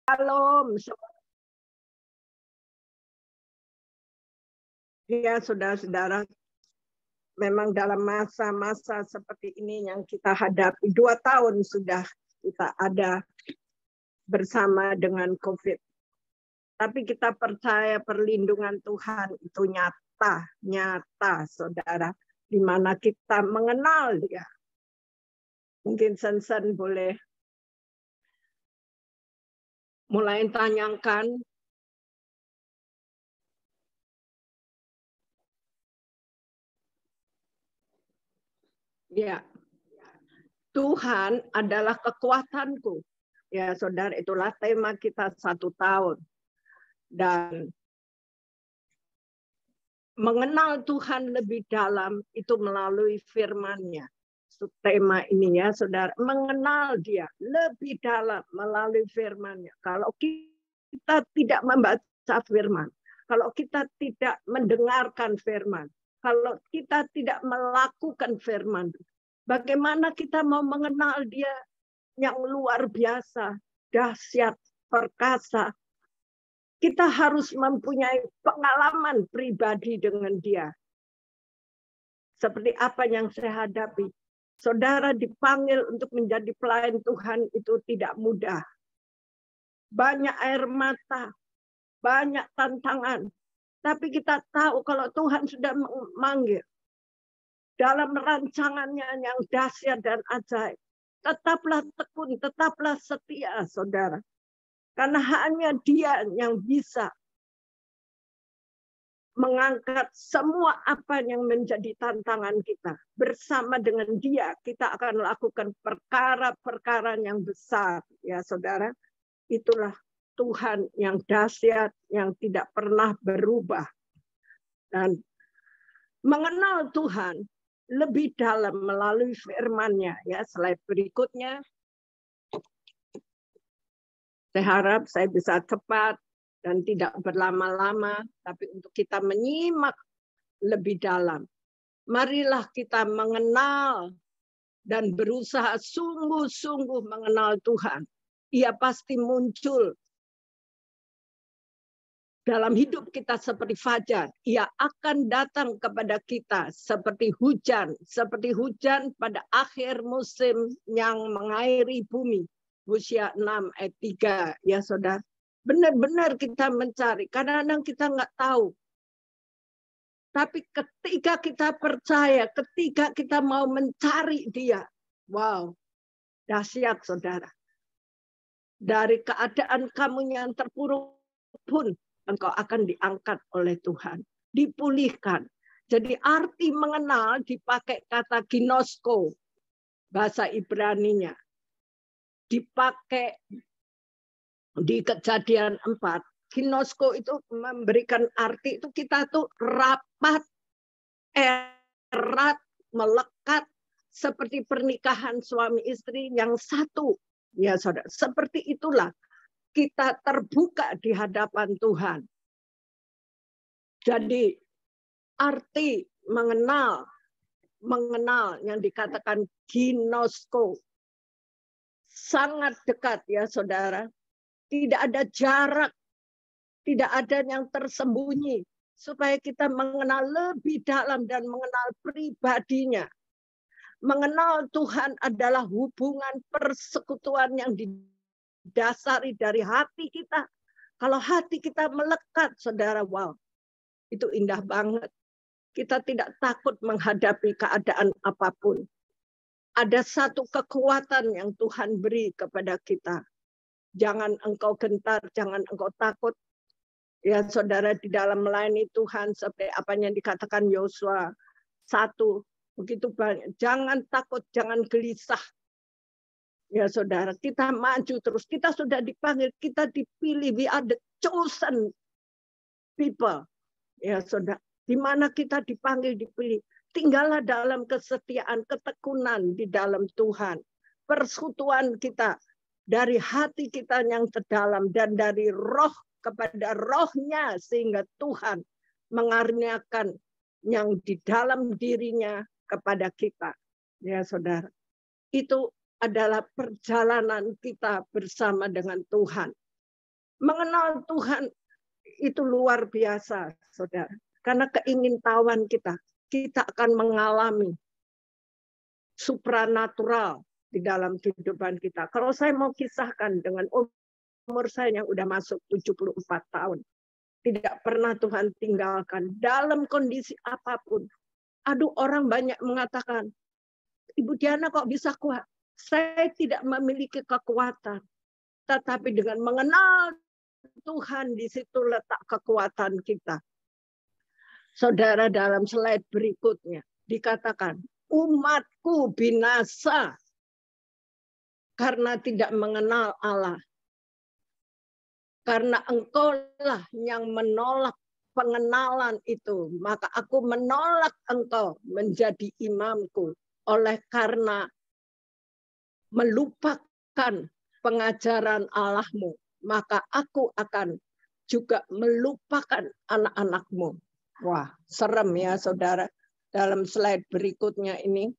Shalom. Ya, saudara-saudara, memang dalam masa-masa seperti ini yang kita hadapi, 2 tahun sudah kita ada bersama dengan COVID. Tapi kita percaya perlindungan Tuhan itu nyata, saudara, di mana kita mengenal Dia. Mungkin Sensen boleh mulai tanyakan. Ya, Tuhan adalah kekuatanku. Ya, saudara, itulah tema kita 1 tahun. Dan mengenal Tuhan lebih dalam itu melalui firman-Nya. Tema ini ya, saudara, mengenal Dia lebih dalam melalui firman-Nya. Kalau kita tidak membaca firman, kalau kita tidak mendengarkan firman, kalau kita tidak melakukan firman, bagaimana kita mau mengenal Dia yang luar biasa, dahsyat, perkasa? Kita harus mempunyai pengalaman pribadi dengan Dia. Seperti apa yang saya hadapi. Saudara dipanggil untuk menjadi pelayan Tuhan itu tidak mudah. Banyak air mata, banyak tantangan. Tapi kita tahu kalau Tuhan sudah memanggil dalam rancangannya yang dahsyat dan ajaib. Tetaplah tekun, tetaplah setia, saudara. Karena hanya Dia yang bisa mengangkat semua apa yang menjadi tantangan kita. Bersama dengan Dia, kita akan lakukan perkara-perkara yang besar. Ya, saudara, itulah Tuhan yang dahsyat, yang tidak pernah berubah. Dan mengenal Tuhan lebih dalam melalui firman-Nya. Ya, slide berikutnya. Saya harap saya bisa cepat dan tidak berlama-lama, tapi untuk kita menyimak lebih dalam. Marilah kita mengenal dan berusaha sungguh-sungguh mengenal Tuhan. Ia pasti muncul dalam hidup kita seperti fajar. Ia akan datang kepada kita seperti hujan pada akhir musim yang mengairi bumi. Hosea 6 ayat 3, ya saudara. Benar-benar kita mencari. Kadang-kadang kita nggak tahu. Tapi ketika kita percaya, ketika kita mau mencari Dia, wow, dahsyat saudara. Dari keadaan kamu yang terpuruk pun, engkau akan diangkat oleh Tuhan. Dipulihkan. Jadi arti mengenal dipakai kata ginosko, bahasa Ibraninya. Dipakai di Kejadian 4, ginosko itu memberikan arti itu kita tuh rapat, erat, melekat seperti pernikahan suami istri yang satu. Ya, saudara, seperti itulah kita terbuka di hadapan Tuhan. Jadi arti mengenal yang dikatakan ginosko sangat dekat ya saudara. Tidak ada jarak, tidak ada yang tersembunyi, supaya kita mengenal lebih dalam dan mengenal pribadinya. Mengenal Tuhan adalah hubungan persekutuan yang didasari dari hati kita. Kalau hati kita melekat, saudara, wow, itu indah banget. Kita tidak takut menghadapi keadaan apapun. Ada satu kekuatan yang Tuhan beri kepada kita. Jangan engkau gentar, jangan engkau takut. Ya saudara, di dalam melayani Tuhan seperti apa yang dikatakan Yosua 1, begitu banyak. Jangan takut, jangan gelisah. Ya saudara, kita maju terus. Kita sudah dipanggil, kita dipilih. We are the chosen people. Ya saudara, di mana kita dipanggil, dipilih. Tinggallah dalam kesetiaan, ketekunan di dalam Tuhan. Persekutuan kita dari hati kita yang terdalam dan dari roh kepada rohnya sehingga Tuhan mengaruniakan yang di dalam dirinya kepada kita. Ya saudara, itu adalah perjalanan kita bersama dengan Tuhan. Mengenal Tuhan itu luar biasa, saudara. Karena keingintahuan kita akan mengalami supranatural di dalam kehidupan kita. Kalau saya mau kisahkan dengan umur saya yang udah masuk 74 tahun, tidak pernah Tuhan tinggalkan dalam kondisi apapun. Aduh, orang banyak mengatakan, Ibu Diana kok bisa kuat? Saya tidak memiliki kekuatan. Tetapi dengan mengenal Tuhan, di situ letak kekuatan kita. Saudara, dalam slide berikutnya dikatakan, umatku binasa karena tidak mengenal Allah. Karena engkaulah yang menolak pengenalan itu, maka aku menolak engkau menjadi imamku. Oleh karena melupakan pengajaran Allahmu, maka aku akan juga melupakan anak-anakmu. Wah, serem ya saudara. Dalam slide berikutnya ini.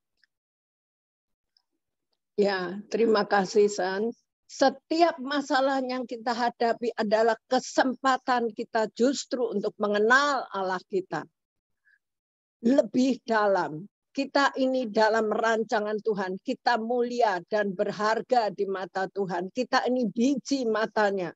Ya, terima kasih San. Setiap masalah yang kita hadapi adalah kesempatan kita justru untuk mengenal Allah kita. Lebih dalam. Kita ini dalam rancangan Tuhan. Kita mulia dan berharga di mata Tuhan. Kita ini biji matanya.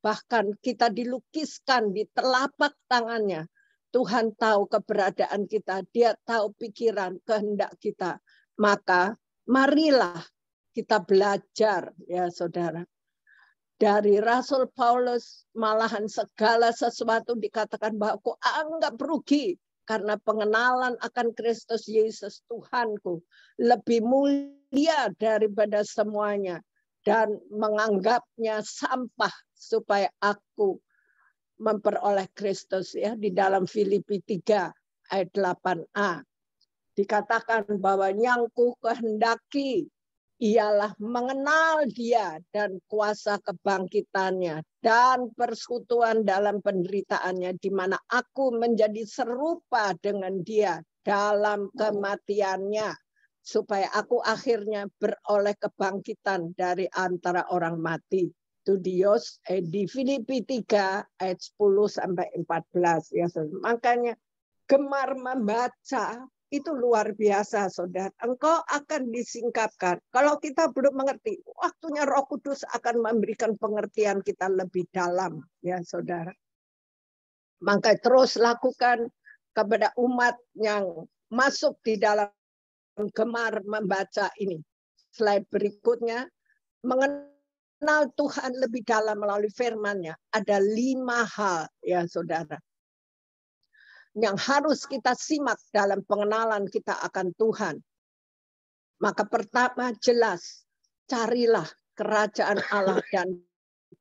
Bahkan kita dilukiskan di telapak tangannya. Tuhan tahu keberadaan kita. Dia tahu pikiran, kehendak kita. Maka marilah kita belajar, ya saudara. Dari Rasul Paulus, malahan segala sesuatu dikatakan bahwa aku anggap rugi karena pengenalan akan Kristus Yesus Tuhanku lebih mulia daripada semuanya dan menganggapnya sampah supaya aku memperoleh Kristus, ya, di dalam Filipi 3 ayat 8a. Dikatakan bahwa yang ku kehendaki ialah mengenal Dia dan kuasa kebangkitannya dan persekutuan dalam penderitaannya, di mana aku menjadi serupa dengan Dia dalam kematiannya, supaya aku akhirnya beroleh kebangkitan dari antara orang mati. Itu di Filipi 3 ayat 10 sampai 14 ya. Makanya gemar membaca itu luar biasa, saudara. Engkau akan disingkapkan. Kalau kita belum mengerti, waktunya Roh Kudus akan memberikan pengertian kita lebih dalam, ya saudara. Maka terus lakukan kepada umat yang masuk di dalam gemar membaca ini. Slide berikutnya, mengenal Tuhan lebih dalam melalui firman-Nya. Ada 5 hal, ya saudara, yang harus kita simak dalam pengenalan kita akan Tuhan. Maka pertama, jelas, carilah kerajaan Allah dan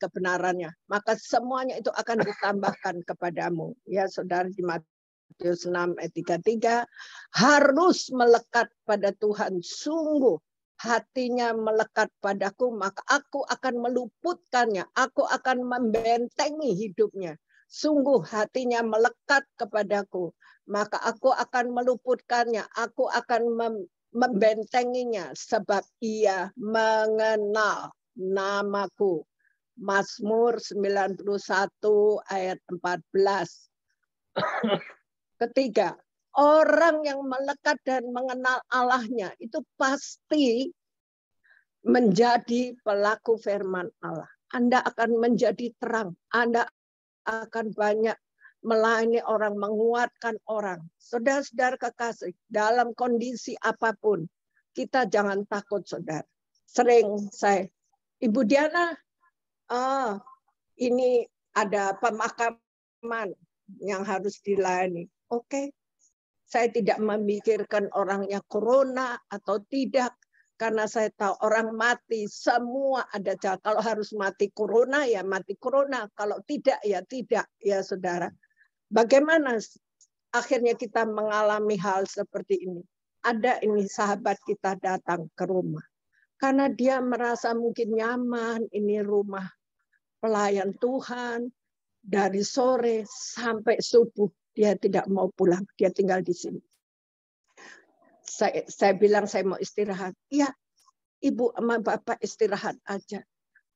kebenarannya. Maka semuanya itu akan ditambahkan kepadamu. Ya saudara, di Matius 6 ayat 33, harus melekat pada Tuhan. Sungguh hatinya melekat padaku, maka aku akan meluputkannya. Aku akan membentengi hidupnya. Sungguh hatinya melekat kepadaku, maka aku akan meluputkannya, aku akan membentenginya, sebab ia mengenal namaku. Mazmur 91 ayat 14. Ketiga, orang yang melekat dan mengenal Allahnya itu pasti menjadi pelaku firman Allah. Anda akan menjadi terang, Anda akan banyak melayani orang, menguatkan orang. Saudara-saudara kekasih, dalam kondisi apapun, kita jangan takut, saudara. Sering saya, Ibu Diana, ini ada pemakaman yang harus dilayani. Oke, saya tidak memikirkan orangnya corona atau tidak. Karena saya tahu orang mati semua ada cara. Kalau harus mati corona ya mati corona. Kalau tidak ya tidak, ya saudara. Bagaimana akhirnya kita mengalami hal seperti ini? Ada ini sahabat kita datang ke rumah. Karena dia merasa mungkin nyaman, ini rumah pelayan Tuhan. Dari sore sampai subuh dia tidak mau pulang. Dia tinggal di sini. Saya bilang saya mau istirahat. Iya, Ibu sama Bapak istirahat aja.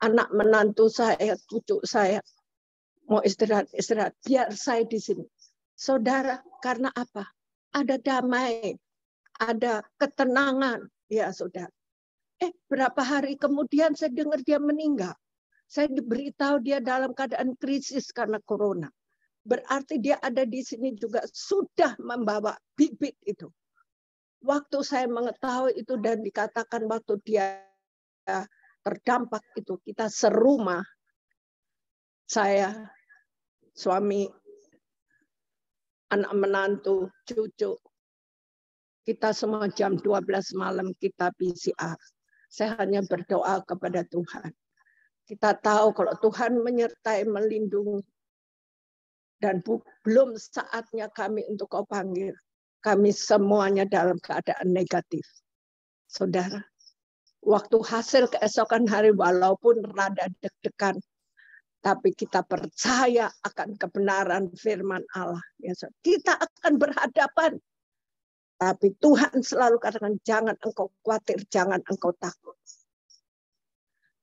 anak menantu saya, cucu saya mau istirahat, biar saya di sini. Saudara, karena apa? Ada damai, ada ketenangan, ya saudara. Berapa hari kemudian saya dengar dia meninggal. Saya diberitahu dia dalam keadaan krisis karena corona. Berarti dia ada di sini juga sudah membawa bibit itu. Waktu saya mengetahui itu dan dikatakan waktu dia terdampak itu, kita serumah, saya, suami, anak menantu, cucu, kita semua jam 12 malam kita PCR. Saya hanya berdoa kepada Tuhan. Kita tahu kalau Tuhan menyertai, melindungi, dan belum saatnya kami untuk kau panggil. Kami semuanya dalam keadaan negatif. Saudara, waktu hasil keesokan hari walaupun rada deg-degan, tapi kita percaya akan kebenaran firman Allah. Kita akan berhadapan. Tapi Tuhan selalu katakan, jangan engkau khawatir, jangan engkau takut.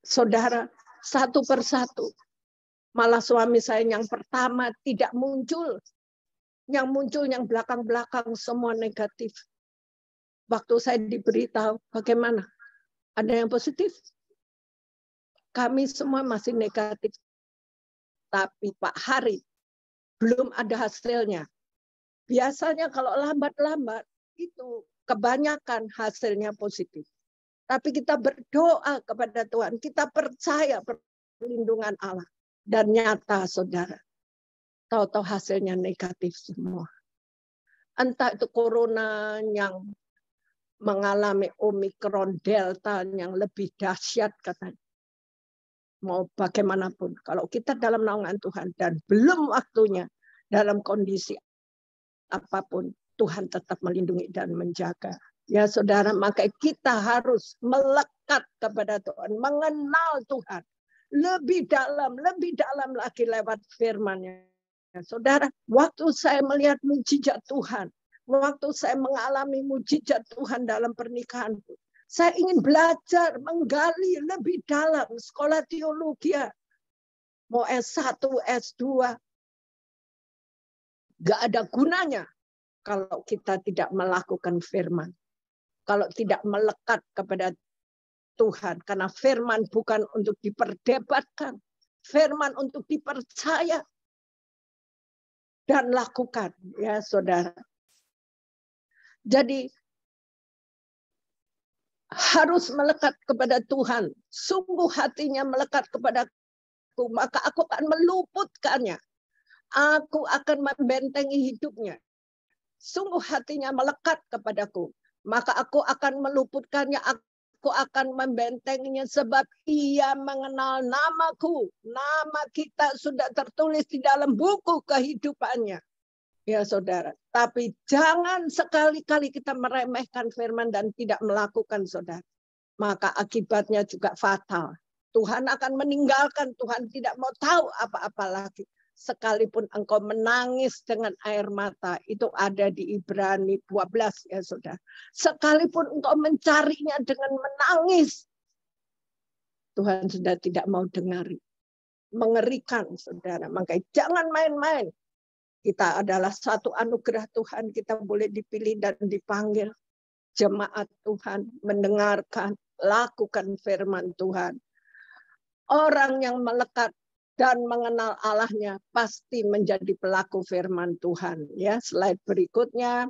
Saudara, satu persatu. Malah suami saya yang pertama tidak muncul. Yang muncul yang belakang-belakang semua negatif. Waktu saya diberitahu, bagaimana? Ada yang positif? Kami semua masih negatif. Tapi Pak Hari, belum ada hasilnya. Biasanya kalau lambat-lambat, itu kebanyakan hasilnya positif. Tapi kita berdoa kepada Tuhan. Kita percaya perlindungan Allah. Dan nyata, saudara. Tahu-tahu hasilnya negatif semua. Entah itu corona yang mengalami Omikron Delta yang lebih dahsyat katanya. Mau bagaimanapun. Kalau kita dalam naungan Tuhan dan belum waktunya dalam kondisi apapun, Tuhan tetap melindungi dan menjaga. Ya saudara, maka kita harus melekat kepada Tuhan. Mengenal Tuhan. Lebih dalam lagi lewat firman-Nya. Saudara, waktu saya melihat mujizat Tuhan, waktu saya mengalami mujizat Tuhan dalam pernikahanku, saya ingin belajar, menggali lebih dalam sekolah teologi. Mau S1, S2, gak ada gunanya kalau kita tidak melakukan firman. Kalau tidak melekat kepada Tuhan. Karena firman bukan untuk diperdebatkan. Firman untuk dipercaya. Dan lakukan. Ya saudara. Jadi harus melekat kepada Tuhan. Sungguh hatinya melekat kepadaku. Maka aku akan meluputkannya. Aku akan membentengi hidupnya. Sungguh hatinya melekat kepadaku. Maka aku akan meluputkannya. Aku akan membentenginya sebab ia mengenal namaku. Nama kita sudah tertulis di dalam buku kehidupannya. Ya saudara. Tapi jangan sekali-kali kita meremehkan firman dan tidak melakukan saudara. Maka akibatnya juga fatal. Tuhan akan meninggalkan. Tuhan tidak mau tahu apa-apa lagi. Sekalipun engkau menangis dengan air mata, itu ada di Ibrani 12 ya saudara. Sekalipun engkau mencarinya dengan menangis, Tuhan sudah tidak mau dengar. Mengerikan saudara. Makanya jangan main-main. Kita adalah satu anugerah Tuhan, kita boleh dipilih dan dipanggil. Jemaat Tuhan, mendengarkan, lakukan firman Tuhan. Orang yang melekat dan mengenal Allahnya pasti menjadi pelaku firman Tuhan. Ya, slide berikutnya.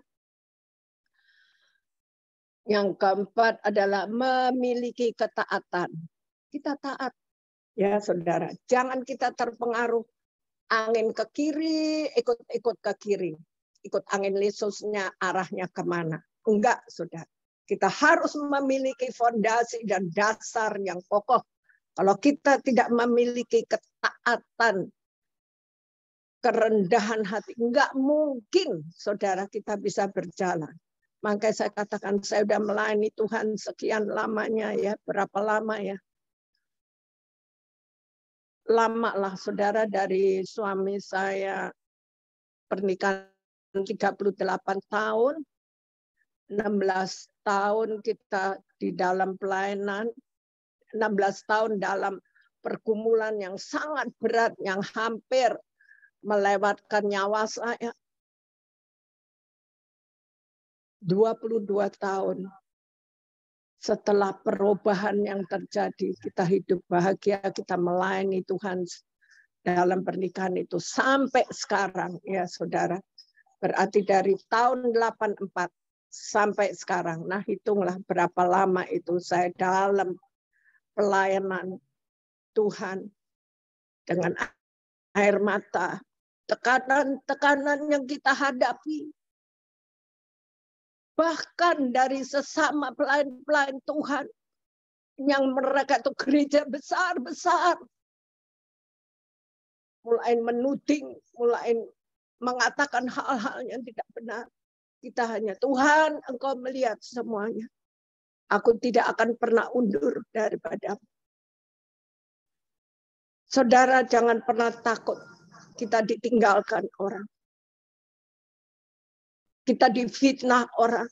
Yang keempat adalah memiliki ketaatan. Kita taat. Ya, saudara. Jangan kita terpengaruh angin ke kiri, ikut ke kiri. Ikut angin lisusnya, arahnya kemana. Enggak, saudara. Kita harus memiliki fondasi dan dasar yang kokoh. Kalau kita tidak memiliki ketaatan, kerendahan hati, enggak mungkin saudara kita bisa berjalan. Makanya saya katakan saya sudah melayani Tuhan sekian lamanya ya, berapa lama ya? Lama lah saudara, dari suami saya pernikahan 38 tahun, 16 tahun kita di dalam pelayanan, 16 tahun dalam pergumulan yang sangat berat, yang hampir melewatkan nyawa saya. 22 tahun setelah perubahan yang terjadi, kita hidup bahagia, kita melayani Tuhan dalam pernikahan itu sampai sekarang, ya saudara. Berarti dari tahun 84 sampai sekarang. Nah, hitunglah berapa lama itu saya dalam pelayanan Tuhan dengan air mata, tekanan-tekanan yang kita hadapi. Bahkan dari sesama pelayan-pelayan Tuhan yang mereka itu gereja besar-besar. Mulai menuding, mulai mengatakan hal-hal yang tidak benar. Kita hanya, Tuhan, Engkau melihat semuanya. Aku tidak akan pernah undur daripadamu. Saudara, jangan pernah takut kita ditinggalkan orang. Kita difitnah orang.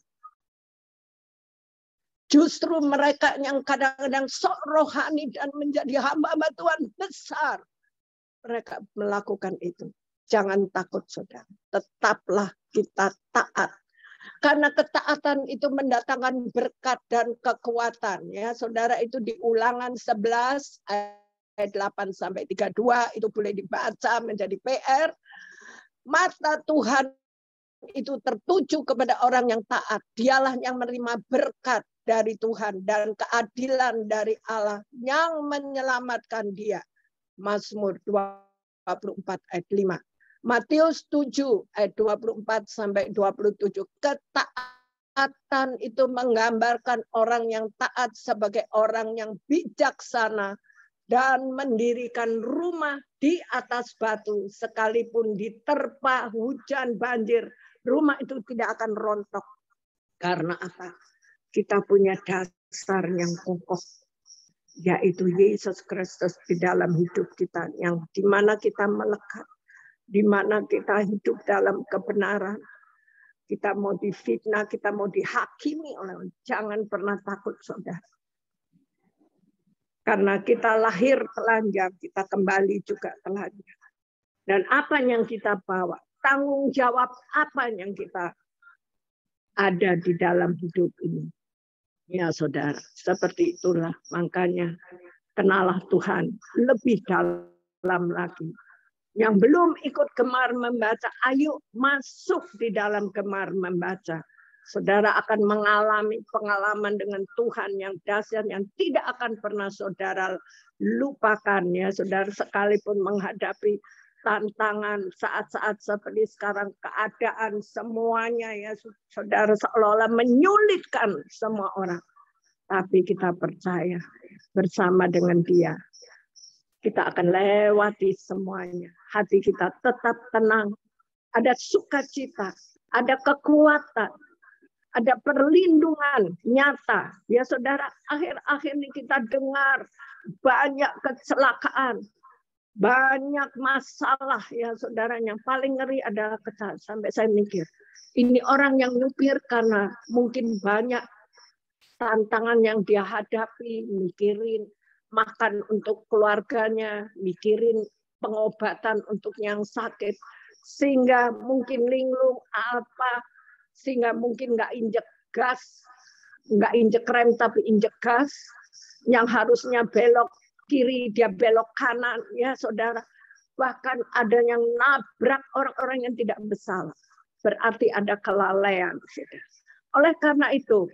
Justru mereka yang kadang-kadang sok rohani dan menjadi hamba-hamba Tuhan besar. Mereka melakukan itu. Jangan takut, saudara. Tetaplah kita taat. Karena ketaatan itu mendatangkan berkat dan kekuatan. Ya, saudara, itu di Ulangan 11 ayat 8 sampai 32 itu boleh dibaca menjadi PR. Mata Tuhan itu tertuju kepada orang yang taat. Dialah yang menerima berkat dari Tuhan dan keadilan dari Allah yang menyelamatkan dia. Mazmur 24 ayat 5. Matius 7 ayat 24 sampai 27. Ketaatan itu menggambarkan orang yang taat sebagai orang yang bijaksana dan mendirikan rumah di atas batu sekalipun diterpa hujan banjir. Rumah itu tidak akan rontok. Karena apa? Kita punya dasar yang kokoh, yaitu Yesus Kristus di dalam hidup kita, yang dimana kita melekat, dimana kita hidup dalam kebenaran. Kita mau difitnah, kita mau dihakimi oleh orang. Jangan pernah takut, saudara. Karena kita lahir telanjang, kita kembali juga telanjang. Dan apa yang kita bawa, tanggung jawab apa yang kita ada di dalam hidup ini. Ya saudara, seperti itulah. Makanya kenalah Tuhan lebih dalam lagi. Yang belum ikut gemar membaca, ayo masuk di dalam gemar membaca. Saudara akan mengalami pengalaman dengan Tuhan yang dahsyat, yang tidak akan pernah saudara lupakan. Ya, saudara, sekalipun menghadapi tantangan saat-saat seperti sekarang, keadaan semuanya, ya saudara, seolah-olah menyulitkan semua orang. Tapi kita percaya bersama dengan Dia, kita akan lewati semuanya. Hati kita tetap tenang. Ada sukacita, ada kekuatan, ada perlindungan nyata. Ya saudara, akhir-akhir ini kita dengar banyak kecelakaan, banyak masalah. Ya saudara, yang paling ngeri adalah kecelakaan. Sampai saya mikir, ini orang yang nyupir karena mungkin banyak tantangan yang dia hadapi, mikirin makan untuk keluarganya, mikirin pengobatan untuk yang sakit, sehingga mungkin linglung apa, sehingga mungkin nggak injek gas, nggak injek rem tapi injek gas, yang harusnya belok kiri dia belok kanan, ya saudara. Bahkan ada yang nabrak orang-orang yang tidak bersalah. Berarti ada kelalaian. Oleh karena itu,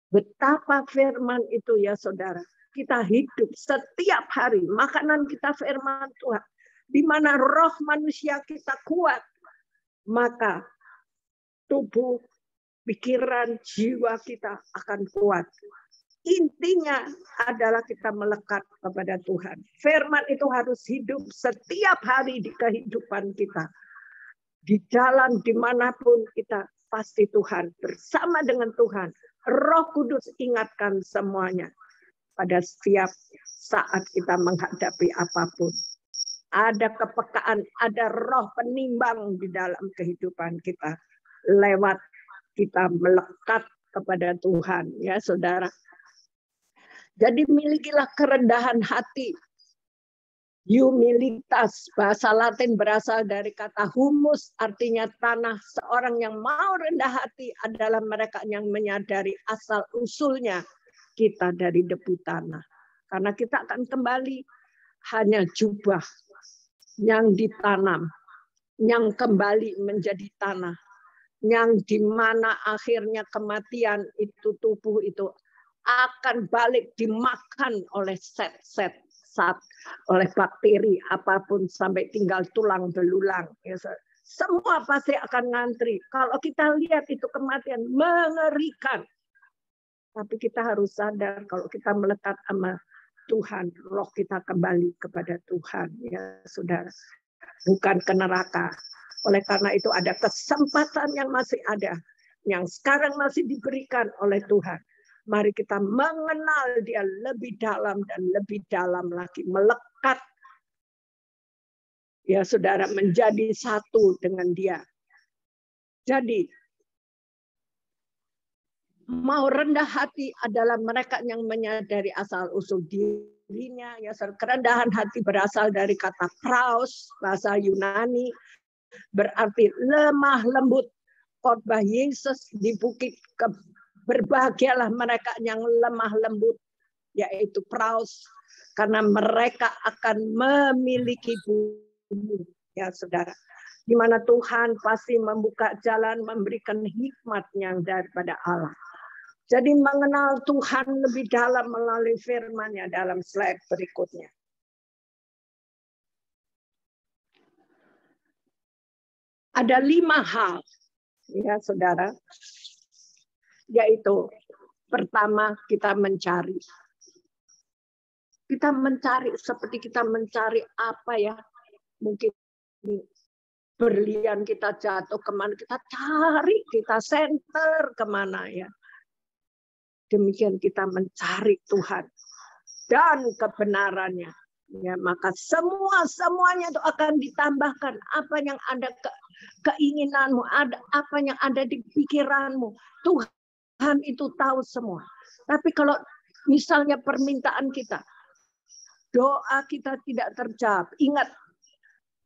betapa firman itu, ya saudara, kita hidup setiap hari, makanan kita firman Tuhan. Di mana roh manusia kita kuat, maka tubuh, pikiran, jiwa kita akan kuat. Intinya adalah kita melekat kepada Tuhan. Firman itu harus hidup setiap hari di kehidupan kita. Di jalan dimanapun kita, pasti Tuhan, bersama dengan Tuhan. Roh Kudus ingatkan semuanya. Pada setiap saat kita menghadapi apapun. Ada kepekaan, ada roh penimbang di dalam kehidupan kita. Lewat kita melekat kepada Tuhan, ya saudara. Jadi milikilah kerendahan hati. Humilitas, bahasa Latin berasal dari kata humus, artinya tanah. Seorang yang mau rendah hati adalah mereka yang menyadari asal usulnya kita dari debu tanah. Karena kita akan kembali hanya jubah yang ditanam, yang kembali menjadi tanah, yang dimana akhirnya kematian itu, tubuh itu akan balik dimakan oleh set-set, oleh bakteri apapun sampai tinggal tulang belulang. Semua pasti akan ngantri. Kalau kita lihat itu kematian mengerikan. Tapi kita harus sadar kalau kita melekat sama Tuhan, roh kita kembali kepada Tuhan, ya saudara. Bukan ke neraka. Oleh karena itu ada kesempatan yang masih ada, yang sekarang masih diberikan oleh Tuhan. Mari kita mengenal Dia lebih dalam dan lebih dalam lagi, melekat, ya saudara, menjadi satu dengan Dia. Jadi mau rendah hati adalah mereka yang menyadari asal usul dirinya. Ya, kerendahan hati berasal dari kata praus, bahasa Yunani, berarti lemah lembut. Khotbah Yesus di bukit, berbahagialah mereka yang lemah lembut, yaitu praus, karena mereka akan memiliki bumi, ya saudara. Di mana Tuhan pasti membuka jalan, memberikan hikmat yang daripada Allah. Jadi mengenal Tuhan lebih dalam melalui firman-Nya dalam slide berikutnya. Ada 5 hal, ya saudara, yaitu pertama kita mencari. Kita mencari seperti kita mencari apa ya, mungkin berlian kita jatuh kemana, kita cari, kita senter kemana ya. Demikian kita mencari Tuhan dan kebenarannya. Ya, maka semuanya itu akan ditambahkan. Apa yang ada keinginanmu, ada apa yang ada di pikiranmu. Tuhan itu tahu semua. Tapi kalau misalnya permintaan kita, doa kita tidak terjawab, ingat,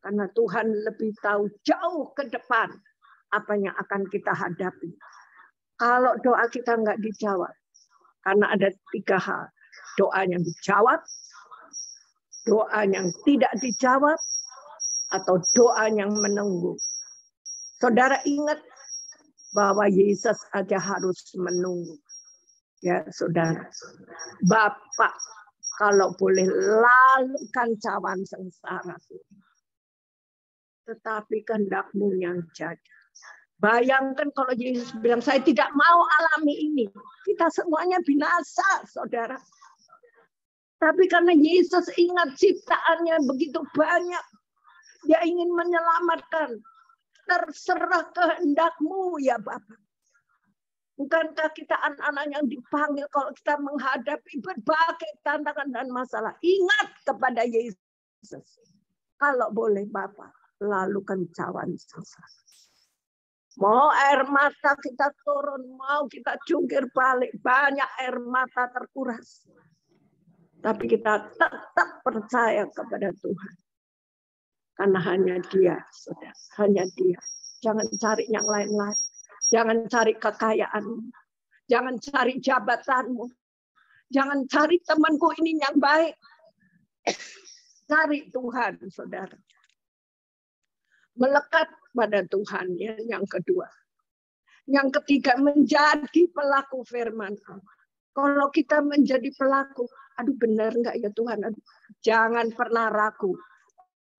karena Tuhan lebih tahu jauh ke depan apa yang akan kita hadapi. Kalau doa kita nggak dijawab, karena ada 3 hal. Doa yang dijawab, doa yang tidak dijawab, atau doa yang menunggu. Saudara ingat bahwa Yesus aja harus menunggu. Ya saudara. Bapak, kalau boleh lalukan cawan sengsara. Tetapi kehendak-Mu yang jadi. Bayangkan kalau Yesus bilang, saya tidak mau alami ini. Kita semuanya binasa, saudara. Tapi karena Yesus ingat ciptaannya begitu banyak. Dia ingin menyelamatkan. Terserah kehendak-Mu ya Bapak. Bukankah kita anak-anak yang dipanggil kalau kita menghadapi berbagai tantangan dan masalah. Ingat kepada Yesus. Kalau boleh Bapak, lalukan cawan sengsara. Mau air mata kita turun, mau kita jungkir balik, banyak air mata terkuras. Tapi kita tetap percaya kepada Tuhan. Karena hanya Dia, saudara. Hanya Dia. Jangan cari yang lain-lain. Jangan cari kekayaanmu. Jangan cari jabatanmu. Jangan cari temanku ini yang baik. Cari Tuhan, saudara. Melekat pada Tuhan ya, yang kedua. Yang ketiga, menjadi pelaku firman Allah. Kalau kita menjadi pelaku, aduh benar enggak ya Tuhan? Aduh, jangan pernah ragu.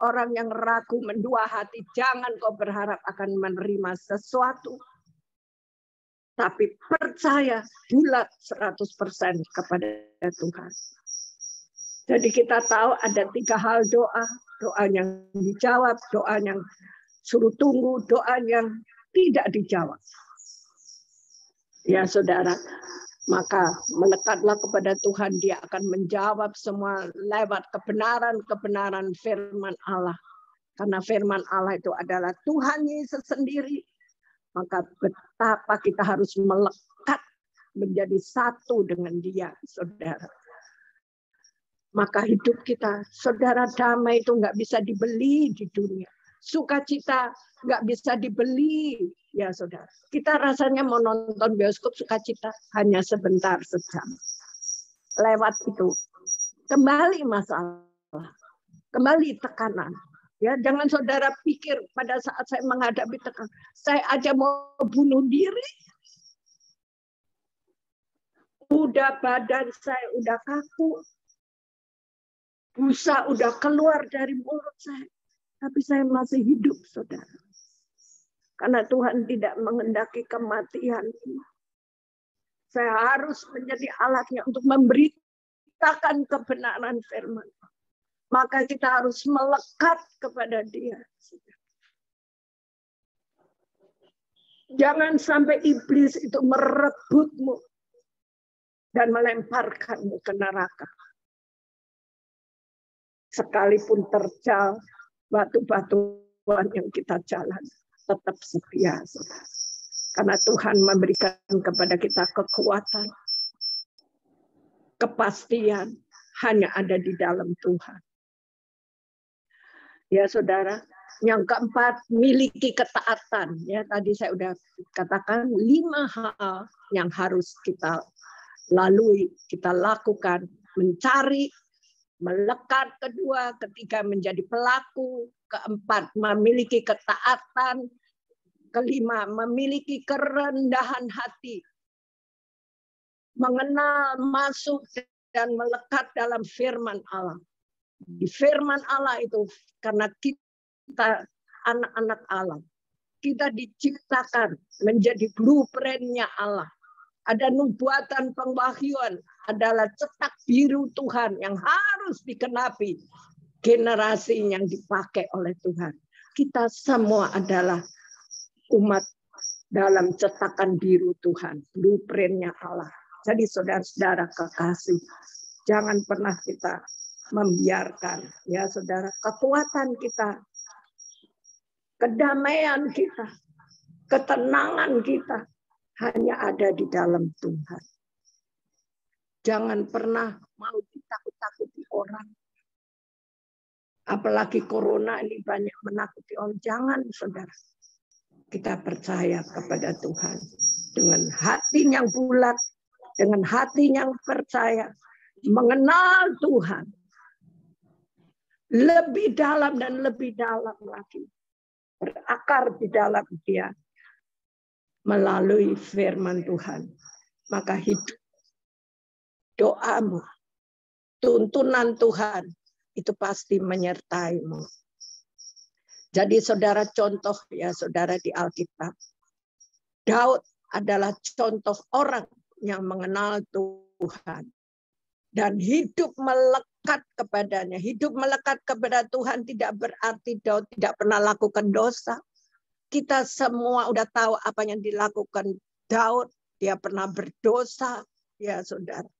Orang yang ragu mendua hati, jangan kau berharap akan menerima sesuatu. Tapi percaya bulat 100% kepada Tuhan. Jadi kita tahu ada 3 hal doa. Doa yang dijawab, doa yang suruh tunggu, doa yang tidak dijawab. Ya saudara, maka melekatlah kepada Tuhan, Dia akan menjawab semua lewat kebenaran firman Allah. Karena firman Allah itu adalah Tuhan Yesus sendiri. Maka betapa kita harus melekat menjadi satu dengan Dia, saudara. maka hidup kita, saudara, damai itu nggak bisa dibeli di dunia. Sukacita nggak bisa dibeli, ya saudara. Kita rasanya mau nonton bioskop sukacita hanya sebentar, sejam. Lewat itu, kembali masalah, kembali tekanan. Ya, jangan saudara pikir pada saat saya menghadapi tekanan, saya aja mau bunuh diri. Udah badan saya udah kaku. Busa udah keluar dari mulut saya. Tapi saya masih hidup, saudara. Karena Tuhan tidak menghendaki kematian. Saya harus menjadi alatnya untuk memberitakan kebenaran firman. Maka kita harus melekat kepada Dia. Jangan sampai iblis itu merebutmu dan melemparkanmu ke neraka. Sekalipun terjal batu-batuan yang kita jalan, tetap setia. Karena Tuhan memberikan kepada kita kekuatan, kepastian, hanya ada di dalam Tuhan. Ya saudara, yang keempat, miliki ketaatan. Ya, tadi saya sudah katakan 5 hal yang harus kita lalui, kita lakukan. Mencari, melekat, kedua, ketiga menjadi pelaku, keempat memiliki ketaatan, kelima memiliki kerendahan hati, mengenal, masuk dan melekat dalam firman Allah. Di firman Allah itu karena kita anak-anak Allah, kita diciptakan menjadi blueprint-nya Allah. Ada nubuatan pengwahyuan, adalah cetak biru Tuhan yang harus dikenapi generasi yang dipakai oleh Tuhan. Kita semua adalah umat dalam cetakan biru Tuhan, blueprint-nya Allah. Jadi saudara-saudara kekasih, jangan pernah kita membiarkan, ya saudara, kekuatan kita, kedamaian kita, ketenangan kita hanya ada di dalam Tuhan. Jangan pernah mau ditakut-takuti orang. Apalagi corona ini banyak menakuti orang. Jangan, saudara. Kita percaya kepada Tuhan. Dengan hati yang bulat, dengan hati yang percaya, mengenal Tuhan. Lebih dalam dan lebih dalam lagi. Berakar di dalam Dia. Melalui firman Tuhan. Maka hidup, doamu, tuntunan Tuhan, itu pasti menyertaimu. Jadi saudara, contoh ya saudara di Alkitab. Daud adalah contoh orang yang mengenal Tuhan. Dan hidup melekat kepadanya. Hidup melekat kepada Tuhan tidak berarti Daud tidak pernah lakukan dosa. Kita semua udah tahu apa yang dilakukan Daud. Dia pernah berdosa, ya saudara.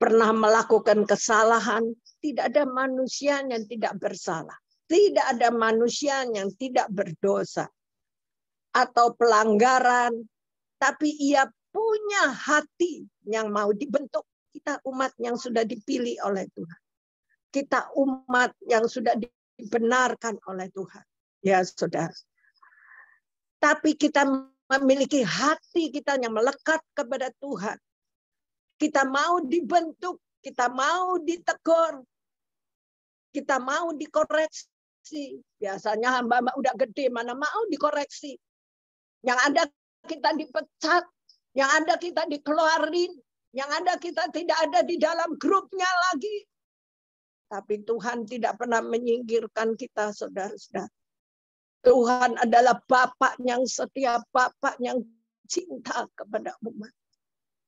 Pernah melakukan kesalahan. Tidak ada manusia yang tidak bersalah. Tidak ada manusia yang tidak berdosa. Atau pelanggaran. Tapi ia punya hati yang mau dibentuk. Kita umat yang sudah dipilih oleh Tuhan. Kita umat yang sudah dibenarkan oleh Tuhan. Ya saudara. Tapi kita memiliki hati kita yang melekat kepada Tuhan. Kita mau dibentuk, kita mau ditegur, kita mau dikoreksi. Biasanya hamba-hamba udah gede, mana mau dikoreksi. Yang ada kita dipecat, yang ada kita dikeluarin, yang ada kita tidak ada di dalam grupnya lagi. Tapi Tuhan tidak pernah menyingkirkan kita, saudara-saudara. Tuhan adalah Bapa yang setia, Bapa yang cinta kepada umat.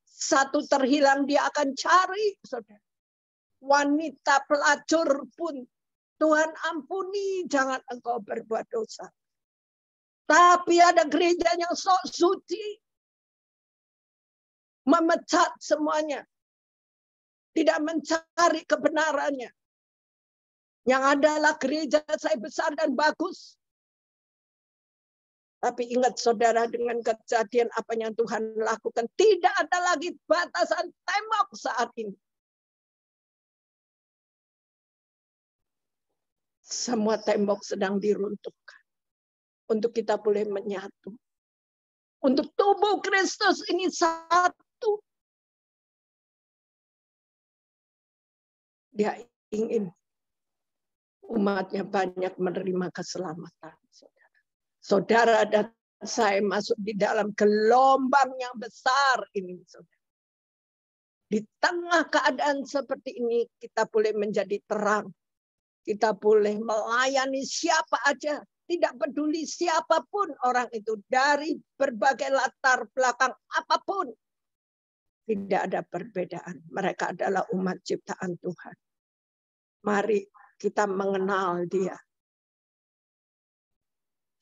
Satu terhilang dia akan cari, saudara. Wanita pelacur pun Tuhan ampuni, jangan engkau berbuat dosa. Tapi ada gereja yang sok suci, memecat semuanya, tidak mencari kebenarannya. Yang adalah gereja saya besar dan bagus. Tapi ingat saudara, dengan kejadian apa yang Tuhan lakukan, tidak ada lagi batasan tembok saat ini. Semua tembok sedang diruntuhkan. Untuk kita boleh menyatu. Untuk tubuh Kristus ini satu. Dia ingin umatnya banyak menerima keselamatan. Saudara dan saya masuk di dalam gelombang yang besar ini. Saudara. Di tengah keadaan seperti ini kita boleh menjadi terang. Kita boleh melayani siapa aja. Tidak peduli siapapun orang itu. Dari berbagai latar belakang apapun. Tidak ada perbedaan. Mereka adalah umat ciptaan Tuhan. Mari kita mengenal Dia.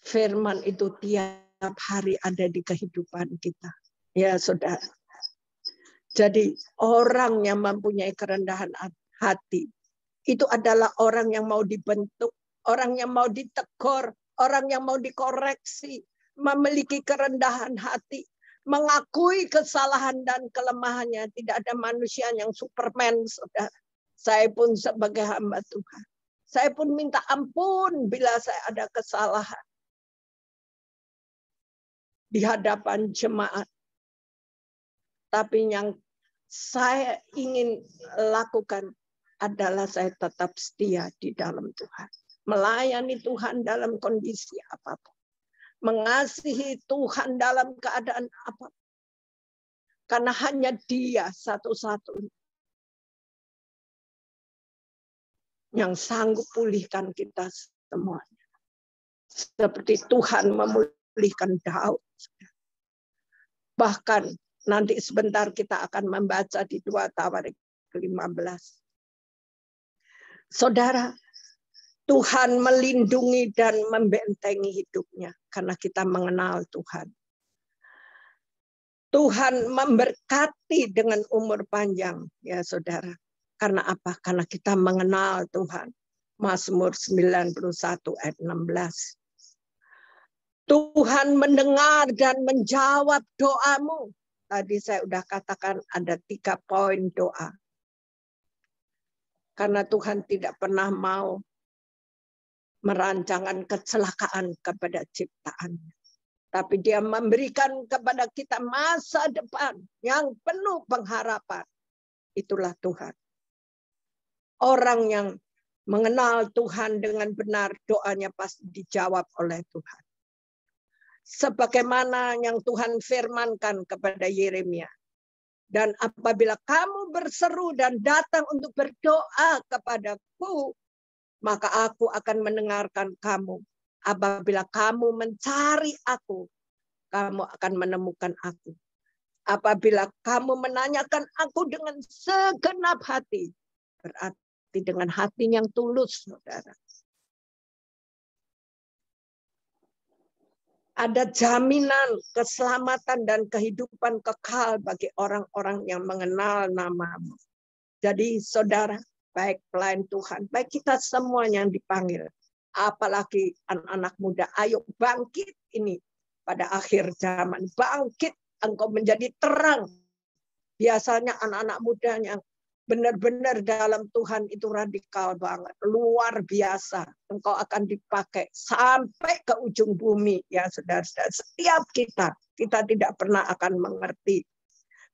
Firman itu tiap hari ada di kehidupan kita. Ya saudara. Jadi orang yang mempunyai kerendahan hati. Itu adalah orang yang mau dibentuk. Orang yang mau ditegur, orang yang mau dikoreksi, memiliki kerendahan hati, mengakui kesalahan dan kelemahannya. Tidak ada manusia yang Superman, saudara. Saya pun sebagai hamba Tuhan. Saya pun minta ampun bila saya ada kesalahan di hadapan jemaat. Tapi yang saya ingin lakukan adalah saya tetap setia di dalam Tuhan. Melayani Tuhan dalam kondisi apapun. Mengasihi Tuhan dalam keadaan apapun. Karena hanya Dia satu-satunya yang sanggup pulihkan kita semuanya. Seperti Tuhan memulihkan Daud. Bahkan nanti sebentar kita akan membaca di 2 Tawarik ke-15. Saudara, Tuhan melindungi dan membentengi hidupnya karena kita mengenal Tuhan. Tuhan memberkati dengan umur panjang, ya saudara. Karena apa? Karena kita mengenal Tuhan. Mazmur 91 ayat 16. Tuhan mendengar dan menjawab doamu. Tadi saya sudah katakan ada 3 poin doa. Karena Tuhan tidak pernah mau merancangkan kecelakaan kepada ciptaannya. Tapi Dia memberikan kepada kita masa depan yang penuh pengharapan. Itulah Tuhan. Orang yang mengenal Tuhan dengan benar, doanya pasti dijawab oleh Tuhan. Sebagaimana yang Tuhan firmankan kepada Yeremia. Dan apabila kamu berseru dan datang untuk berdoa kepadaku, maka aku akan mendengarkan kamu. Apabila kamu mencari aku, kamu akan menemukan aku. Apabila kamu menanyakan aku dengan segenap hati, berarti dengan hati yang tulus, saudara. Ada jaminan keselamatan dan kehidupan kekal bagi orang-orang yang mengenal namamu. Jadi saudara, baik pelayan Tuhan, baik kita semua yang dipanggil. Apalagi anak-anak muda, ayo bangkit ini pada akhir zaman. Bangkit, engkau menjadi terang. Biasanya anak-anak muda yang benar-benar dalam Tuhan itu radikal banget. Luar biasa. Engkau akan dipakai sampai ke ujung bumi. Ya saudara-saudara, setiap kita tidak pernah akan mengerti.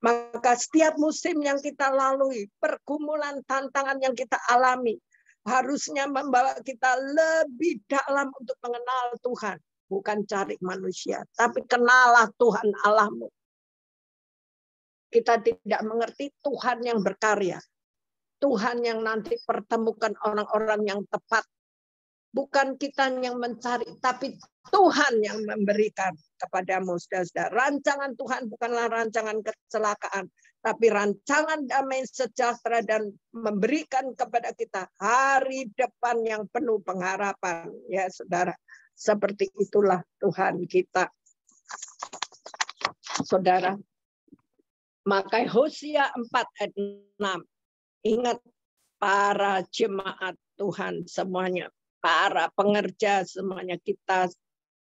Maka setiap musim yang kita lalui, pergumulan, tantangan yang kita alami, harusnya membawa kita lebih dalam untuk mengenal Tuhan. Bukan cari manusia, tapi kenalah Tuhan Allahmu. Kita tidak mengerti Tuhan yang berkarya. Tuhan yang nanti pertemukan orang-orang yang tepat. Bukan kita yang mencari, tapi Tuhan yang memberikan kepadamu, saudara-saudara. Rancangan Tuhan bukanlah rancangan kecelakaan, tapi rancangan damai sejahtera dan memberikan kepada kita hari depan yang penuh pengharapan. Ya, saudara. Seperti itulah Tuhan kita. Saudara. Maka Hosea 4 ayat 6. Ingat para jemaat Tuhan semuanya. Para pengerja semuanya, kita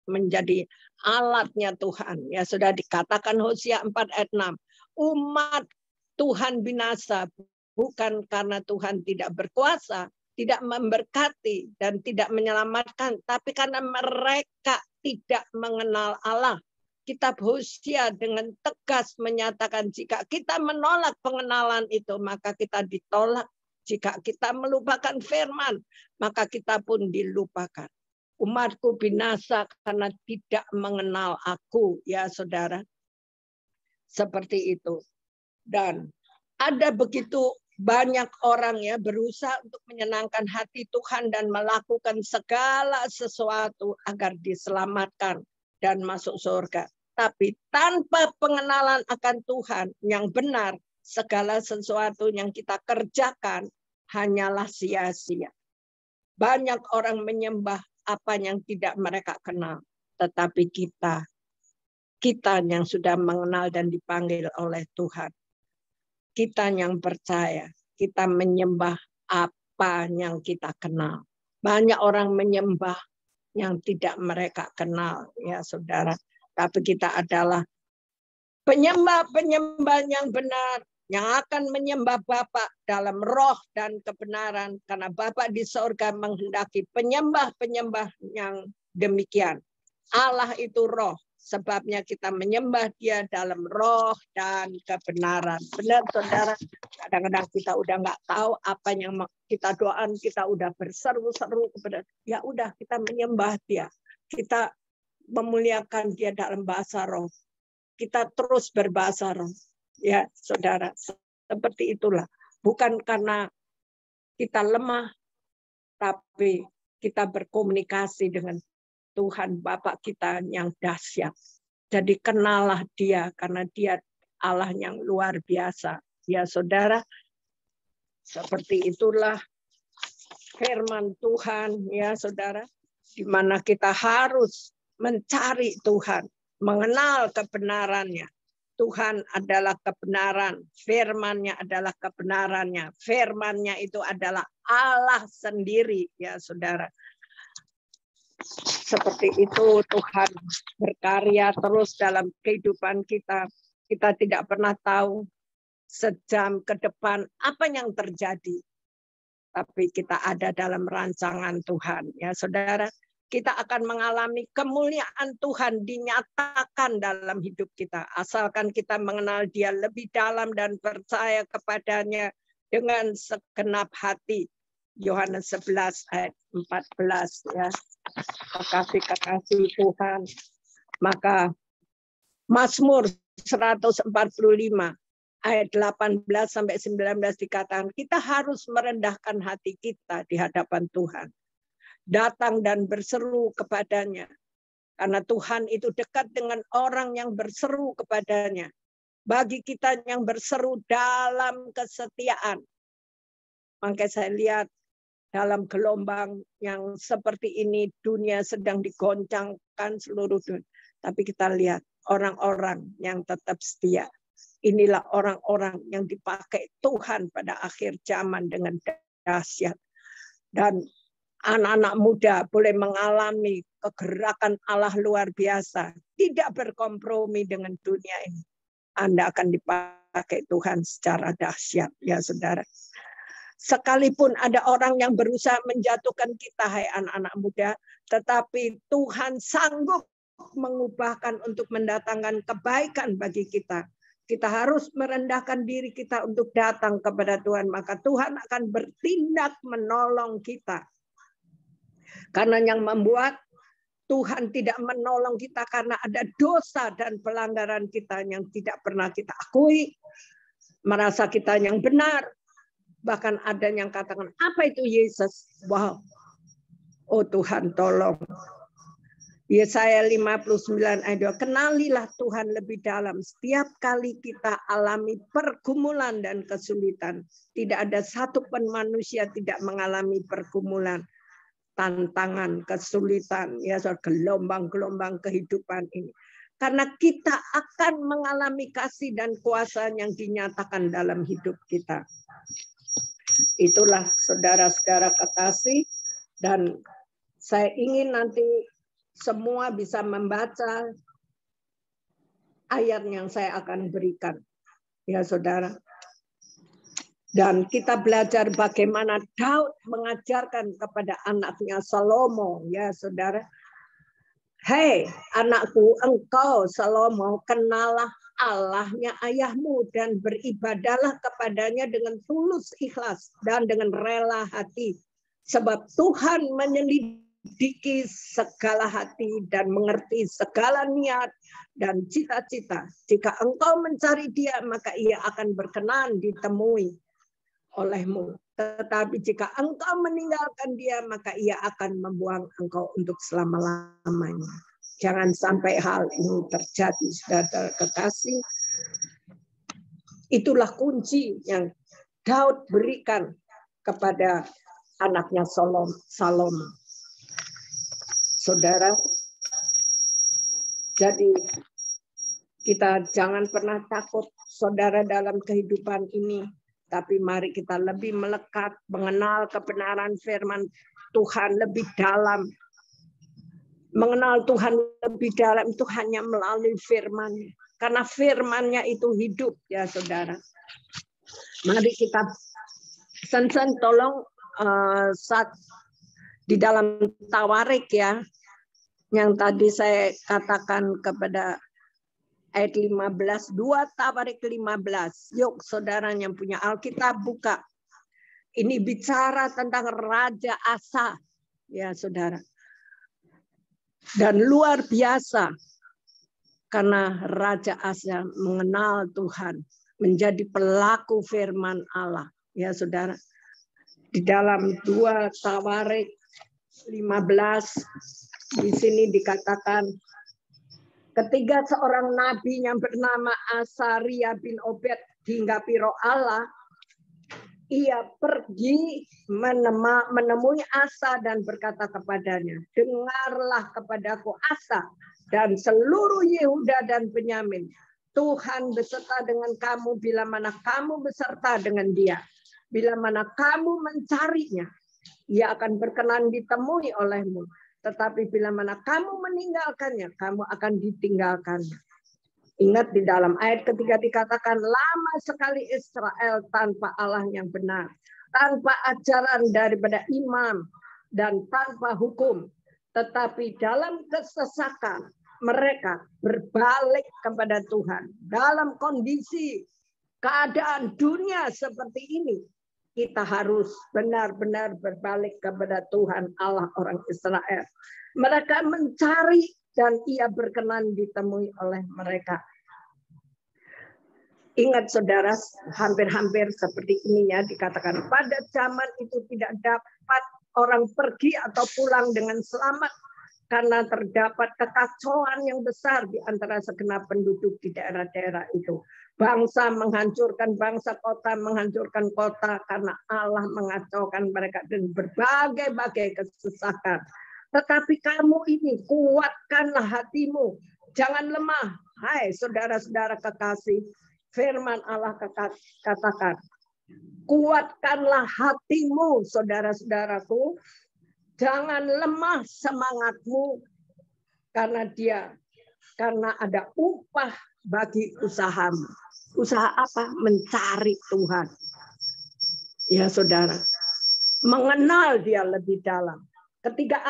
menjadi alatnya Tuhan. Ya sudah dikatakan Hosea 4 ayat 6. Umat Tuhan binasa bukan karena Tuhan tidak berkuasa, tidak memberkati dan tidak menyelamatkan, tapi karena mereka tidak mengenal Allah. Kitab Hosea dengan tegas menyatakan jika kita menolak pengenalan itu, maka kita ditolak. Jika kita melupakan firman, maka kita pun dilupakan. Umatku binasa karena tidak mengenal aku, ya saudara. Seperti itu. Dan ada begitu banyak orang ya berusaha untuk menyenangkan hati Tuhan dan melakukan segala sesuatu agar diselamatkan dan masuk surga. Tapi tanpa pengenalan akan Tuhan yang benar, segala sesuatu yang kita kerjakan hanyalah sia-sia. Banyak orang menyembah apa yang tidak mereka kenal. Tetapi kita yang sudah mengenal dan dipanggil oleh Tuhan, kita yang percaya, kita menyembah apa yang kita kenal. Banyak orang menyembah yang tidak mereka kenal, ya saudara. Tapi kita adalah penyembah-penyembah yang benar, yang akan menyembah Bapa dalam roh dan kebenaran. Karena Bapa di surga menghendaki penyembah-penyembah yang demikian. Allah itu roh. Sebabnya kita menyembah dia dalam roh dan kebenaran. Benar, saudara. Kadang-kadang kita udah nggak tahu apa yang kita doakan, kita udah berseru-seru kepada. Ya udah, kita menyembah dia. Kita memuliakan dia dalam bahasa roh. Kita terus berbahasa roh. Ya, saudara. Seperti itulah. Bukan karena kita lemah, tapi kita berkomunikasi dengan Tuhan Bapa kita yang dahsyat. Jadi kenalah dia karena dia Allah yang luar biasa. Ya saudara, seperti itulah firman Tuhan ya saudara. Di mana kita harus mencari Tuhan, mengenal kebenarannya. Tuhan adalah kebenaran, firman-Nya adalah kebenarannya. Firman-Nya itu adalah Allah sendiri ya saudara. Seperti itu Tuhan berkarya terus dalam kehidupan kita. Kita tidak pernah tahu sejam ke depan apa yang terjadi. Tapi kita ada dalam rancangan Tuhan. Ya saudara, kita akan mengalami kemuliaan Tuhan dinyatakan dalam hidup kita. Asalkan kita mengenal dia lebih dalam dan percaya kepadanya dengan segenap hati. Yohanes 11 ayat 14 ya. Kekasih Tuhan. Maka Mazmur 145 ayat 18 sampai 19 dikatakan kita harus merendahkan hati kita di hadapan Tuhan. Datang dan berseru kepadanya. Karena Tuhan itu dekat dengan orang yang berseru kepadanya. Bagi kita yang berseru dalam kesetiaan. Makanya saya lihat dalam gelombang yang seperti ini, dunia sedang digoncangkan seluruh dunia. Tapi kita lihat orang-orang yang tetap setia. Inilah orang-orang yang dipakai Tuhan pada akhir zaman dengan dahsyat. Dan anak-anak muda boleh mengalami kegerakan Allah luar biasa. Tidak berkompromi dengan dunia ini. Anda akan dipakai Tuhan secara dahsyat, ya saudara. Sekalipun ada orang yang berusaha menjatuhkan kita, hai anak-anak muda, tetapi Tuhan sanggup mengubahkan untuk mendatangkan kebaikan bagi kita. Kita harus merendahkan diri kita untuk datang kepada Tuhan, maka Tuhan akan bertindak menolong kita. Karena yang membuat Tuhan tidak menolong kita karena ada dosa dan pelanggaran kita yang tidak pernah kita akui, merasa kita yang benar. Bahkan ada yang katakan, apa itu Yesus? Wow. Oh Tuhan tolong. Yesaya 59 ayat 2. Kenalilah Tuhan lebih dalam. Setiap kali kita alami pergumulan dan kesulitan. Tidak ada satu pun manusia tidak mengalami pergumulan. Tantangan, kesulitan. Ya, gelombang-gelombang kehidupan ini. Karena kita akan mengalami kasih dan kuasa yang dinyatakan dalam hidup kita. Itulah saudara-saudara kekasih, dan saya ingin nanti semua bisa membaca ayat yang saya akan berikan. Ya saudara, Dan kita belajar bagaimana Daud mengajarkan kepada anaknya Salomo, ya saudara. Hei anakku, engkau Salomo, kenalah Allahnya ayahmu dan beribadahlah kepadanya dengan tulus ikhlas dan dengan rela hati. Sebab Tuhan menyelidiki segala hati dan mengerti segala niat dan cita-cita. Jika engkau mencari dia, maka ia akan berkenan ditemui olehmu. Tetapi jika engkau meninggalkan dia, maka ia akan membuang engkau untuk selama-lamanya. Jangan sampai hal ini terjadi, saudara kekasih. Itulah kunci yang Daud berikan kepada anaknya Salomo. Saudara, jadi kita jangan pernah takut, saudara, dalam kehidupan ini. Tapi mari kita lebih melekat, mengenal kebenaran firman Tuhan lebih dalam. Mengenal Tuhan lebih dalam itu hanya melalui firman-Nya. Karena firman-Nya itu hidup, ya saudara. Mari kita sen-sen tolong saat di dalam Tawarik ya, yang tadi saya katakan kepada ayat 15, 2 Tawarik 15. Yuk saudara yang punya Alkitab buka. Ini bicara tentang Raja Asa, ya saudara. Dan luar biasa karena Raja Asa mengenal Tuhan, menjadi pelaku firman Allah. Ya saudara, di dalam 2 Tawarik 15 di sini dikatakan, ketika seorang nabi yang bernama Asaria bin Obed dihinggapi roh Allah, ia pergi menemui Asa dan berkata kepadanya, dengarlah kepadaku Asa dan seluruh Yehuda dan Benyamin. Tuhan beserta dengan kamu bila mana kamu beserta dengan dia. Bila mana kamu mencarinya, ia akan berkenan ditemui olehmu. Tetapi bila mana kamu meninggalkannya, kamu akan ditinggalkannya. Ingat di dalam ayat ketiga dikatakan, lama sekali Israel tanpa Allah yang benar, tanpa ajaran daripada imam, dan tanpa hukum. Tetapi dalam kesesakan mereka berbalik kepada Tuhan. Dalam kondisi keadaan dunia seperti ini, kita harus benar-benar berbalik kepada Tuhan Allah orang Israel. Mereka mencari dan ia berkenan ditemui oleh mereka. Ingat saudara, hampir-hampir seperti ini ya, dikatakan pada zaman itu tidak dapat orang pergi atau pulang dengan selamat karena terdapat kekacauan yang besar di antara segenap penduduk di daerah-daerah itu. Bangsa menghancurkan bangsa, kota menghancurkan kota karena Allah mengacaukan mereka dengan berbagai-bagai kesesakan. Tetapi kamu ini kuatkanlah hatimu, jangan lemah. Hai saudara-saudara kekasih, firman Allah katakan, kuatkanlah hatimu, saudara-saudaraku, jangan lemah semangatmu, karena ada upah bagi usahamu. Usaha apa? Mencari Tuhan. Ya saudara, mengenal dia lebih dalam. Ketika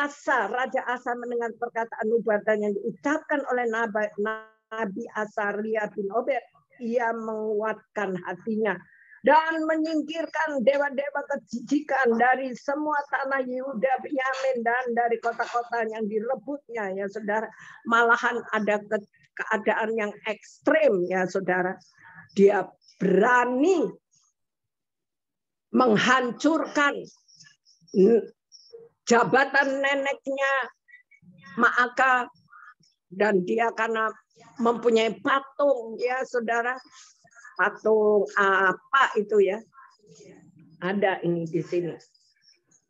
Raja Asa mendengar perkataan nubuatan yang diucapkan oleh Nabi Asaria bin Obed, ia menguatkan hatinya dan menyingkirkan dewa-dewa kejijikan dari semua tanah Yehuda, Benyamin, dan dari kota-kota yang direbutnya, ya saudara. Malahan ada keadaan yang ekstrim, ya saudara. Dia berani menghancurkan jabatan neneknya Maaka, dan dia karena mempunyai patung, ya saudara. Patung apa itu ya? Ada ini di sini.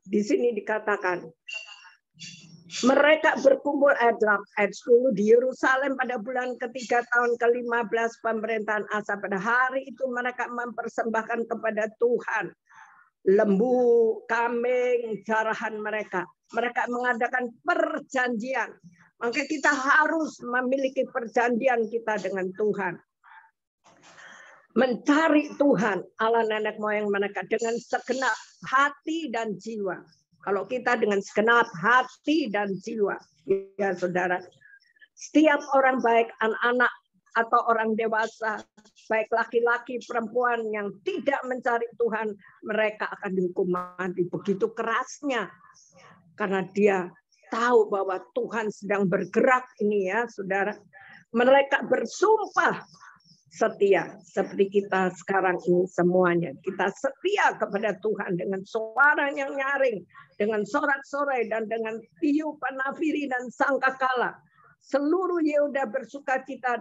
Di sini dikatakan, mereka berkumpul ayat 10 di Yerusalem pada bulan ketiga tahun ke-15 pemerintahan Asa. Pada hari itu mereka mempersembahkan kepada Tuhan lembu, kambing, jarahan mereka. Mereka mengadakan perjanjian. Maka kita harus memiliki perjanjian kita dengan Tuhan. mencari Tuhan Allah nenek moyang mereka dengan segenap hati dan jiwa. Kalau kita dengan segenap hati dan jiwa, ya saudara, setiap orang baik anak-anak atau orang dewasa, baik laki-laki perempuan yang tidak mencari Tuhan, mereka akan dihukum mati. Begitu kerasnya, karena dia tahu bahwa Tuhan sedang bergerak ini ya saudara. Mereka bersumpah setia seperti kita sekarang ini semuanya. Kita setia kepada Tuhan dengan suara yang nyaring, dengan sorak-sorai dan dengan tiupan nafiri dan sangkakala. Seluruh Yehuda bersukacita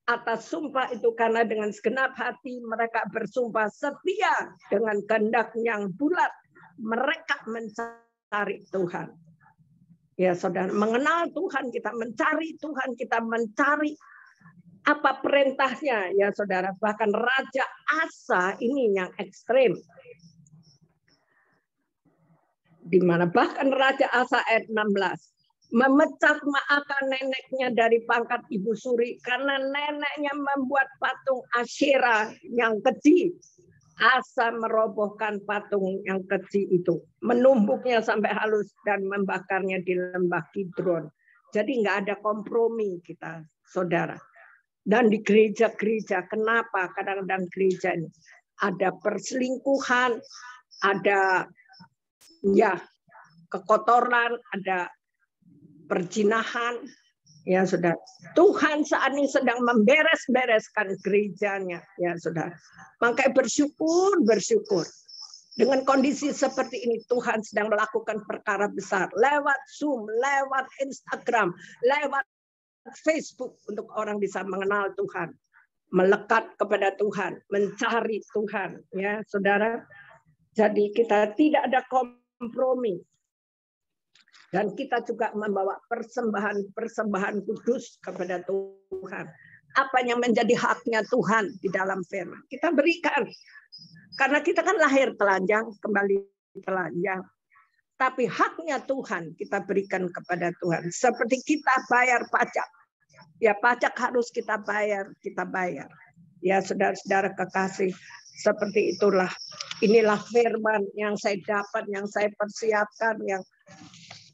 atas sumpah itu karena dengan segenap hati mereka bersumpah setia dengan kehendak yang bulat. Mereka mencari Tuhan. Ya saudara, mengenal Tuhan, kita mencari Tuhan, kita mencari apa perintahnya ya saudara. Bahkan Raja Asa ini yang ekstrem. Di mana bahkan Raja Asa ayat 16 memecat Maaka neneknya dari pangkat ibu suri karena neneknya membuat patung Asyera yang keji. Asa merobohkan patung yang keji itu, menumbuknya sampai halus dan membakarnya di lembah Kidron. Jadi nggak ada kompromi kita saudara. Dan di gereja-gereja, kenapa kadang-kadang gereja ini ada perselingkuhan, ada ya kekotoran, ada perjinahan, ya saudara. Tuhan saat ini sedang memberes-bereskan gerejanya, ya saudara. Makanya bersyukur. Dengan kondisi seperti ini Tuhan sedang melakukan perkara besar lewat Zoom, lewat Instagram, lewat Facebook untuk orang bisa mengenal Tuhan, melekat kepada Tuhan, mencari Tuhan, ya saudara. Jadi kita tidak ada kompromi, dan kita juga membawa persembahan kudus kepada Tuhan. Apa yang menjadi haknya Tuhan di dalam firman kita berikan, karena kita kan lahir telanjang, kembali telanjang. Tapi haknya Tuhan kita berikan kepada Tuhan. Seperti kita bayar pajak. Ya pajak harus kita bayar. Ya saudara-saudara kekasih, seperti itulah. Inilah firman yang saya dapat, yang saya persiapkan, yang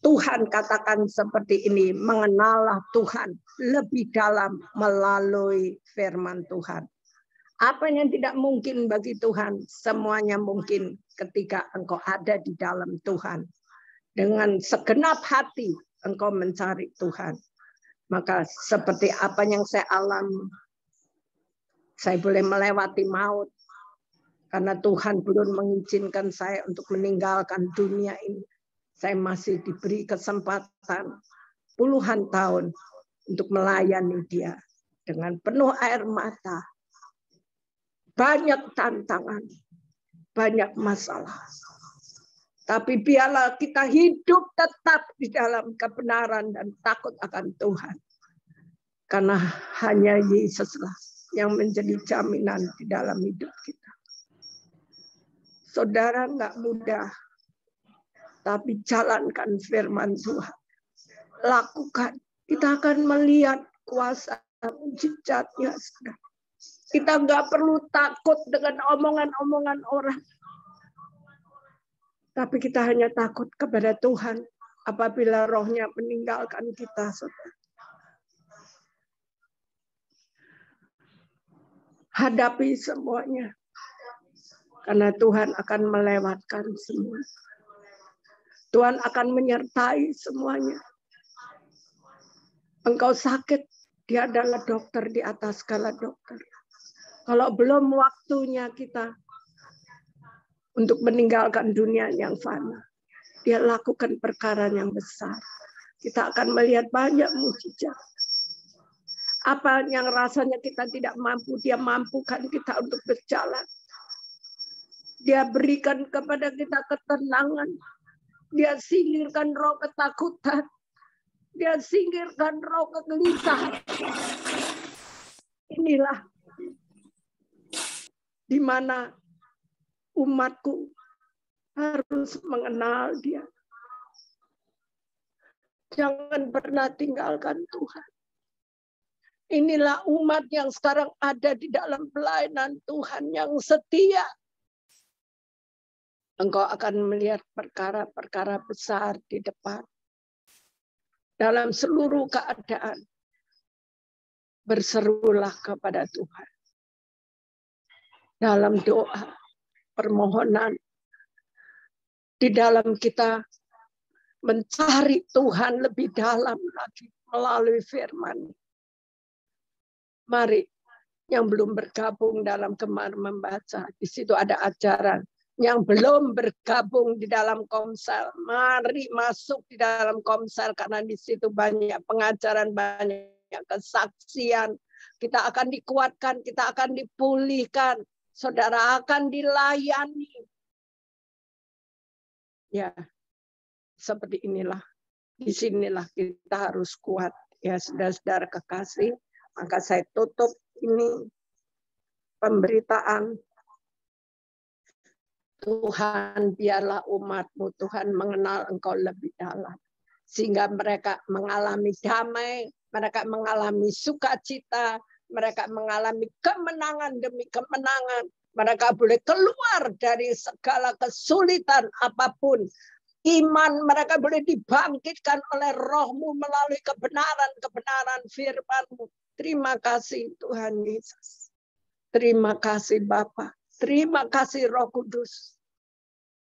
Tuhan katakan seperti ini. Mengenallah Tuhan lebih dalam melalui firman Tuhan. Apa yang tidak mungkin bagi Tuhan, semuanya mungkin ketika engkau ada di dalam Tuhan. Dengan segenap hati engkau mencari Tuhan. Maka seperti apa yang saya alami, saya boleh melewati maut. Karena Tuhan belum mengizinkan saya untuk meninggalkan dunia ini. Saya masih diberi kesempatan puluhan tahun untuk melayani Dia. Dengan penuh air mata. Banyak tantangan, banyak masalah. Tapi biarlah kita hidup tetap di dalam kebenaran dan takut akan Tuhan. Karena hanya Yesuslah yang menjadi jaminan di dalam hidup kita. Saudara, nggak mudah. Tapi jalankan firman Tuhan. Lakukan. Kita akan melihat kuasa mujizatnya. Kita nggak perlu takut dengan omongan-omongan orang. Tapi kita hanya takut kepada Tuhan apabila rohnya meninggalkan kita. Saudara. Hadapi semuanya. Karena Tuhan akan melewatkan semua. Tuhan akan menyertai semuanya. Engkau sakit, Dia adalah dokter di atas segala dokter. Kalau belum waktunya kita untuk meninggalkan dunia yang fana, Dia lakukan perkara yang besar. Kita akan melihat banyak mujizat. Apa yang rasanya kita tidak mampu, Dia mampukan kita untuk berjalan. Dia berikan kepada kita ketenangan. Dia singkirkan roh ketakutan. Dia singkirkan roh kegelisahan. Inilah di mana umatku harus mengenal Dia. Jangan pernah tinggalkan Tuhan. Inilah umat yang sekarang ada di dalam pelayanan Tuhan yang setia. Engkau akan melihat perkara-perkara besar di depan. Dalam seluruh keadaan, berserulah kepada Tuhan. Dalam doa, permohonan, di dalam kita mencari Tuhan lebih dalam lagi melalui firman. Mari yang belum bergabung dalam Gemar Membaca, di situ ada ajaran. Yang belum bergabung di dalam Komsel, mari masuk di dalam Komsel karena di situ banyak pengajaran, banyak kesaksian. Kita akan dikuatkan, kita akan dipulihkan, saudara akan dilayani. Ya, seperti inilah. Disinilah kita harus kuat. Ya, saudara-saudara kekasih, maka saya tutup ini pemberitaan. Tuhan, biarlah umat-Mu, Tuhan, mengenal Engkau lebih dalam. Sehingga mereka mengalami damai, mereka mengalami sukacita, mereka mengalami kemenangan demi kemenangan. Mereka boleh keluar dari segala kesulitan apapun. Iman mereka boleh dibangkitkan oleh Roh-Mu melalui kebenaran-kebenaran firman-Mu. Terima kasih Tuhan Yesus. Terima kasih Bapa. Terima kasih Roh Kudus.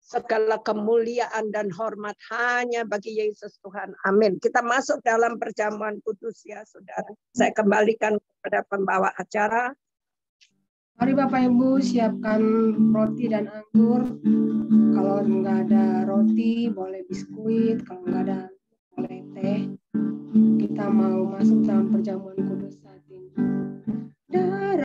Segala kemuliaan dan hormat hanya bagi Yesus Tuhan. Amin. Kita masuk dalam perjamuan kudus ya saudara. Saya kembalikan kepada pembawa acara. Mari Bapak Ibu siapkan roti dan anggur. Kalau nggak ada roti boleh biskuit. Kalau nggak ada boleh teh. Kita mau masuk dalam perjamuan kudus.